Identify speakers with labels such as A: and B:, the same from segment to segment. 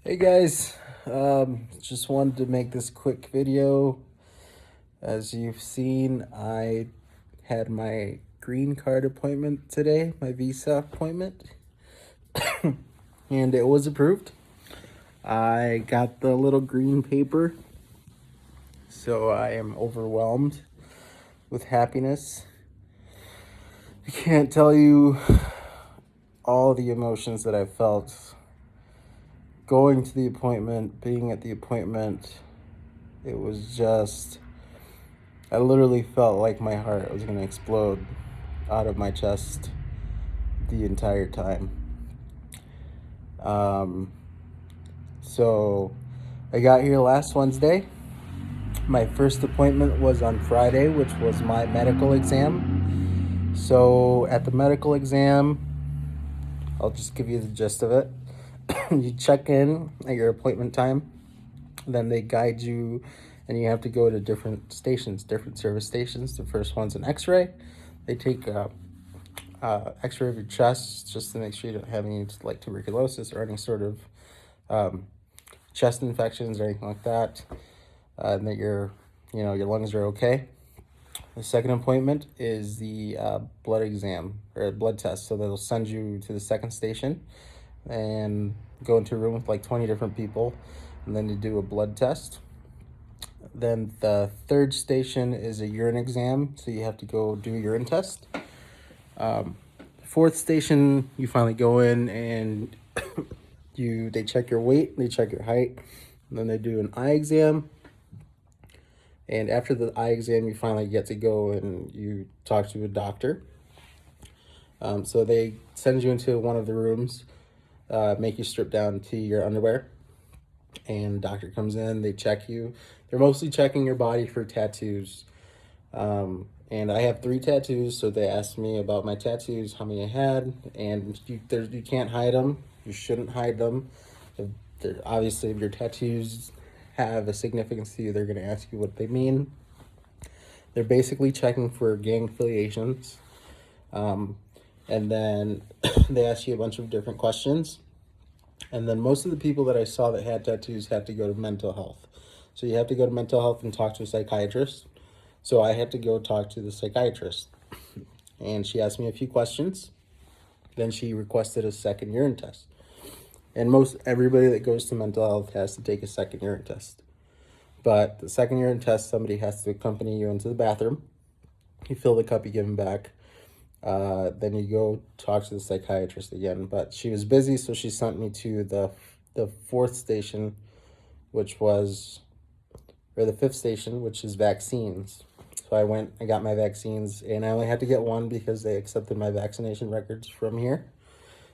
A: Hey guys, just wanted to make this quick video. As you've seen, I had my green card appointment today, my visa appointment, and it was approved. I got the little green paper, so I am overwhelmed with happiness. I can't tell you all the emotions that I felt going to the appointment, being at the appointment. It was just, I literally felt like my heart was going to explode out of my chest the entire time. So I got here last Wednesday. My first appointment was on Friday, which was my medical exam. So at the medical exam, I'll just give you the gist of it. You check in at your appointment time, then they guide you, and you have to go to different stations, different service stations. The first one's an x-ray. They take x-ray of your chest just to make sure you don't have any like tuberculosis or any sort of chest infections or anything like that, and that your lungs are okay. The second appointment is the blood exam or blood test. So they'll send you to the second station and go into a room with like 20 different people, and then you do a blood test. Then the third station is a urine exam, so you have to go do a urine test. Fourth station, you finally go in and they check your weight, they check your height, and then they do an eye exam. And after the eye exam, you finally get to go and you talk to a doctor. So they send you into one of the rooms, make you strip down to your underwear, and doctor comes in, they check you. They're mostly checking your body for tattoos. And I have 3 tattoos, so they asked me about my tattoos, how many I had, and you can't hide them. You shouldn't hide them. Obviously, if your tattoos have a significance to you, they're going to ask you what they mean. They're basically checking for gang affiliations. And then they ask you a bunch of different questions. And then most of the people that I saw that had tattoos had to go to mental health. So you have to go to mental health and talk to a psychiatrist. So I had to go talk to the psychiatrist. And she asked me a few questions. Then she requested a second urine test. And most everybody that goes to mental health has to take a second urine test. But the second urine test, somebody has to accompany you into the bathroom. You fill the cup, you give them back. Then you go talk to the psychiatrist again. But she was busy, so she sent me to the fourth station, the fifth station, which is vaccines. So I went, I got my vaccines, and I only had to get one because they accepted my vaccination records from here.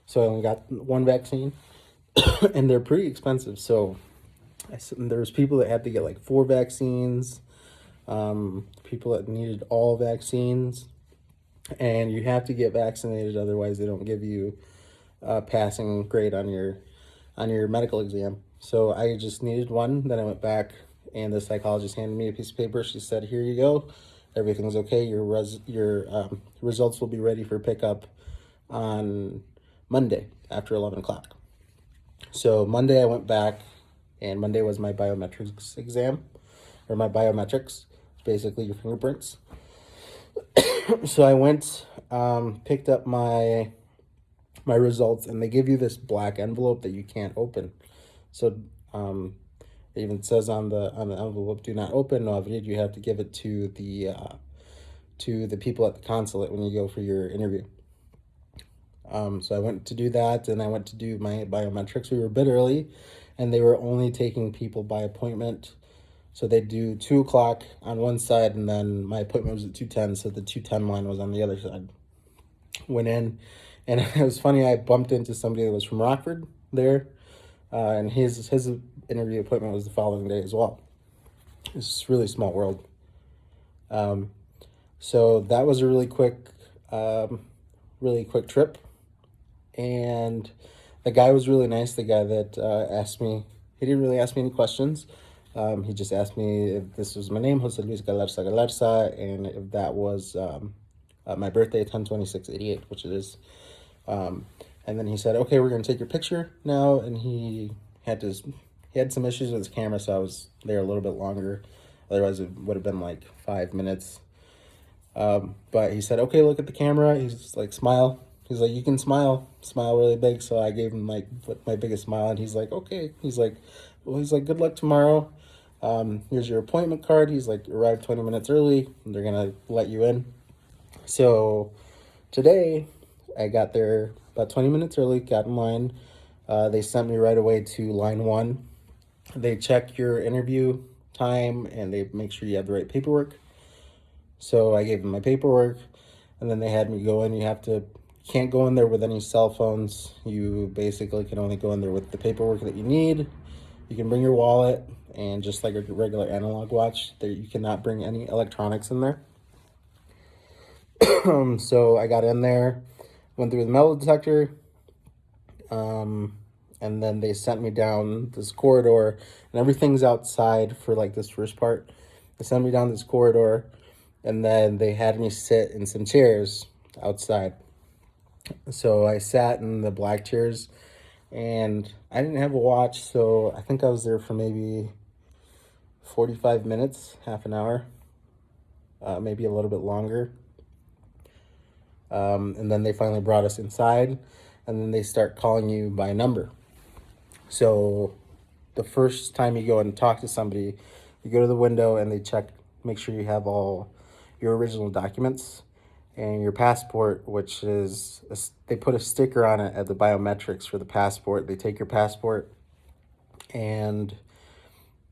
A: So I only got one vaccine, and they're pretty expensive. So there's people that had to get like 4 vaccines, people that needed all vaccines, and you have to get vaccinated, otherwise they don't give you a passing grade on your medical exam. So I just needed one. Then I went back, and the psychologist handed me a piece of paper. She said, "Here you go. Everything's okay. Your results will be ready for pickup on Monday after 11 o'clock." So Monday I went back, and Monday was my biometrics exam, or my biometrics. It's basically your fingerprints. So I went, picked up my results, and they give you this black envelope that you can't open. So it even says on the envelope, "Do not open, no abrir." You have to give it to the people at the consulate when you go for your interview. So I went to do that, and I went to do my biometrics. We were a bit early, and they were only taking people by appointment. So they do 2 o'clock on one side, and then my appointment was at 2:10, so the 2:10 line was on the other side. Went in, and it was funny, I bumped into somebody that was from Rockford there, and his interview appointment was the following day as well. It's a really small world. So that was a really quick trip, and the guy was really nice. The guy that asked me, he didn't really ask me any questions. He just asked me if this was my name, Jose Luis Galarza, and if that was my birthday, 10/26/88, which it is. And then he said, "Okay, we're going to take your picture now." And he he had some issues with his camera, so I was there a little bit longer. Otherwise, it would have been like 5 minutes. But he said, okay, look at the camera. He's like, smile. He's like, you can smile really big. So I gave him like my biggest smile, and he's like, okay. He's like, good luck tomorrow. Here's your appointment card. He's like, arrive 20 minutes early, and they're gonna let you in. So today, I got there about 20 minutes early, got in line. They sent me right away to line 1. They check your interview time, and they make sure you have the right paperwork. So I gave them my paperwork, and then they had me go in. You can't go in there with any cell phones. You basically can only go in there with the paperwork that you need. You can bring your wallet, and just like a regular analog watch, you cannot bring any electronics in there. So I got in there, went through the metal detector, and then they sent me down this corridor, and everything's outside for like this first part. They sent me down this corridor, and then they had me sit in some chairs outside. So I sat in the black chairs, and I didn't have a watch, so I think I was there for maybe 45 minutes, half an hour, maybe a little bit longer. And then they finally brought us inside, and then they start calling you by number. So the first time you go and talk to somebody, you go to the window and they check, make sure you have all your original documents and your passport, which is, they put a sticker on it at the biometrics for the passport. They take your passport and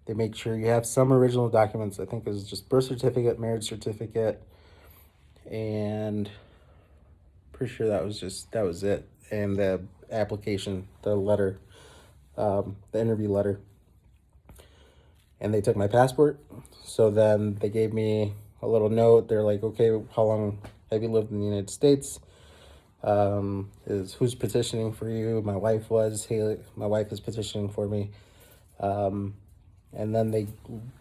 A: they make sure you have some original documents. I think it was just birth certificate, marriage certificate, and pretty sure that was it. And the application, the letter, the interview letter. And they took my passport. So then they gave me a little note. They're like, okay, how long have you lived in the United States? Who's petitioning for you? My wife was. My wife is petitioning for me. And then they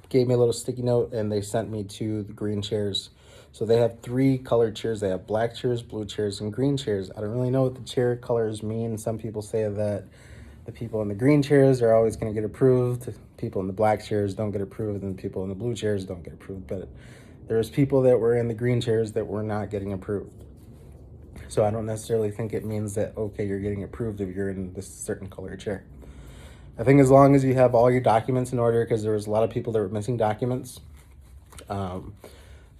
A: gave me a little sticky note, and they sent me to the green chairs. So they have 3 colored chairs. They have black chairs, blue chairs, and green chairs. I don't really know what the chair colors mean. Some people say that the people in the green chairs are always going to get approved. People in the black chairs don't get approved, and people in the blue chairs don't get approved. But there's people that were in the green chairs that were not getting approved. So I don't necessarily think it means that, okay, you're getting approved if you're in this certain color chair. I think as long as you have all your documents in order, because there was a lot of people that were missing documents.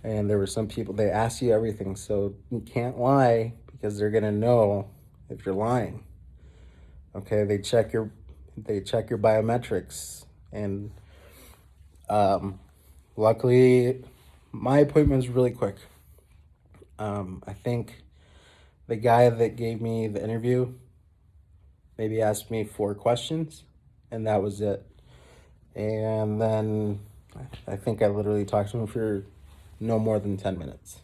A: And there were some people, they asked you everything. So you can't lie, because they're going to know if you're lying. Okay, they check your biometrics. And luckily, my appointment was really quick. I think the guy that gave me the interview maybe asked me 4 questions, and that was it. And then I think I literally talked to him for no more than 10 minutes.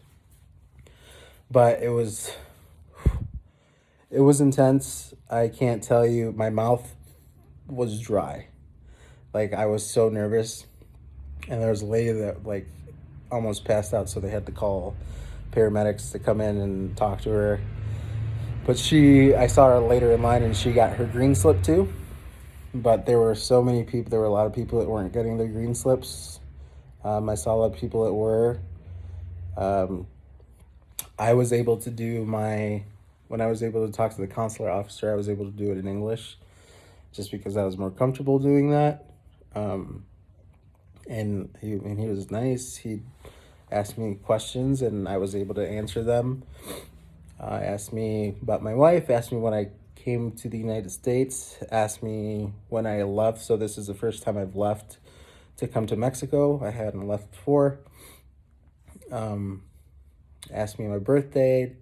A: But it was intense. I can't tell you, my mouth was dry. Like, I was so nervous. And there was a lady that like almost passed out, so they had to call paramedics to come in and talk to her. But I saw her later in line, and she got her green slip too. But there were so many people, there were a lot of people that weren't getting their green slips. I saw a lot of people that were. I was able to when I was able to talk to the consular officer, I was able to do it in English, just because I was more comfortable doing that. And he was nice. He asked me questions, and I was able to answer them. Asked me about my wife, asked me when I came to the United States, asked me when I left. So this is the first time I've left to come to Mexico. I hadn't left before. Asked me my birthday.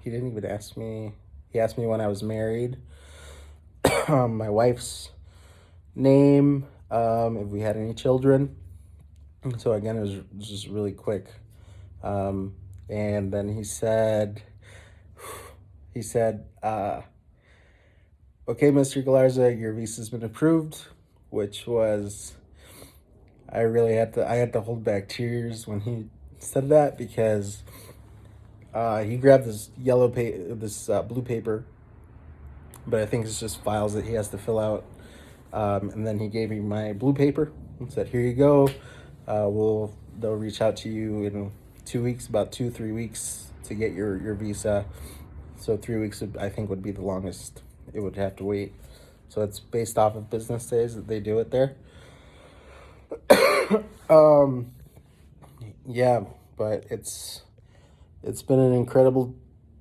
A: He didn't even ask me. He asked me when I was married. My wife's name, if we had any children. So again, it was just really quick. And then he said, okay, Mr. Galarza, your visa's been approved, which was, I had to hold back tears when he said that, because he grabbed this blue paper, but I think it's just files that he has to fill out. And then he gave me my blue paper and said, "Here you go. They'll reach out to you in 2 weeks, about 2-3 weeks to get your visa." So 3 weeks I think would be the longest it would have to wait. So it's based off of business days that they do it there. Yeah, but it's been an incredible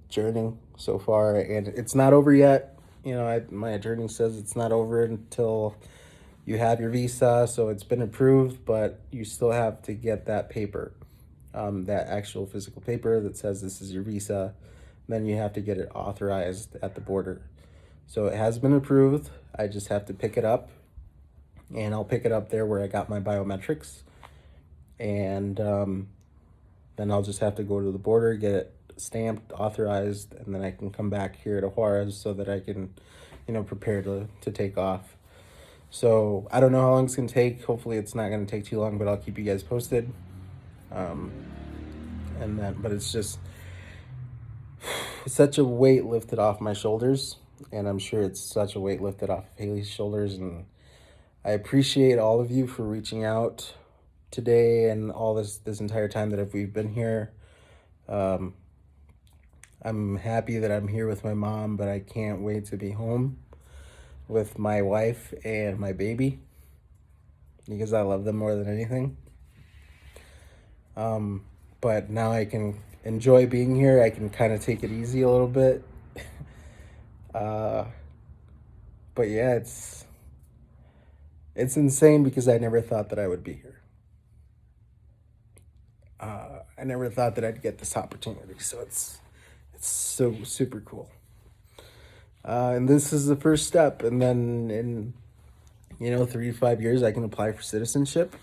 A: journey so far, and it's not over yet. My attorney says it's not over until you have your visa, so it's been approved, but you still have to get that paper, that actual physical paper that says this is your visa. Then you have to get it authorized at the border. So it has been approved. I just have to pick it up, and I'll pick it up there where I got my biometrics, and then I'll just have to go to the border, get it stamped, authorized, and then I can come back here to Juarez so that I can, prepare to take off. So I don't know how long it's going to take. Hopefully it's not going to take too long, but I'll keep you guys posted. But it's just such a weight lifted off my shoulders, and I'm sure it's such a weight lifted off of Haley's shoulders, and I appreciate all of you for reaching out today and all this entire time that we've been here. I'm happy that I'm here with my mom, but I can't wait to be home with my wife and my baby because I love them more than anything. But now I can enjoy being here. I can kind of take it easy a little bit. But yeah, it's insane because I never thought that I would be here. I never thought that I'd get this opportunity, so it's so super cool. And this is the first step, and then in 3 to 5 years I can apply for citizenship.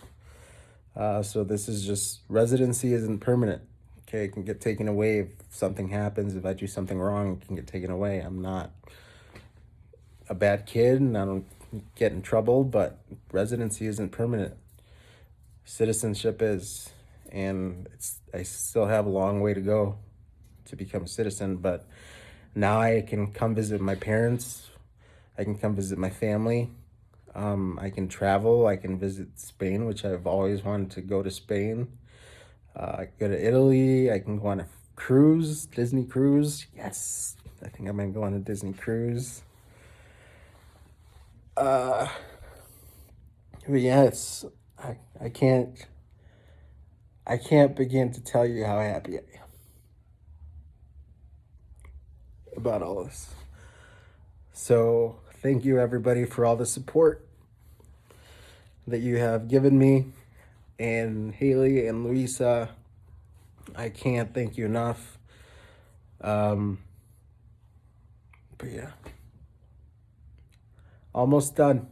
A: So this is just, residency isn't permanent. Okay, it can get taken away if something happens. If I do something wrong, it can get taken away. I'm not a bad kid and I don't get in trouble, but residency isn't permanent. Citizenship is, and I still have a long way to go to become a citizen, but now I can come visit my parents. I can come visit my family. I can travel. I can visit Spain, which I've always wanted to go to Spain. I can go to Italy. I can go on a cruise, Disney cruise. Yes, I think I'm gonna go on a Disney cruise. But yeah, I can't begin to tell you how happy I am about all this. So thank you everybody for all the support that you have given me, and Haley and Luisa. I can't thank you enough. But yeah, almost done.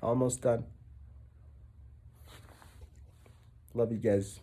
A: Almost done. Love you guys.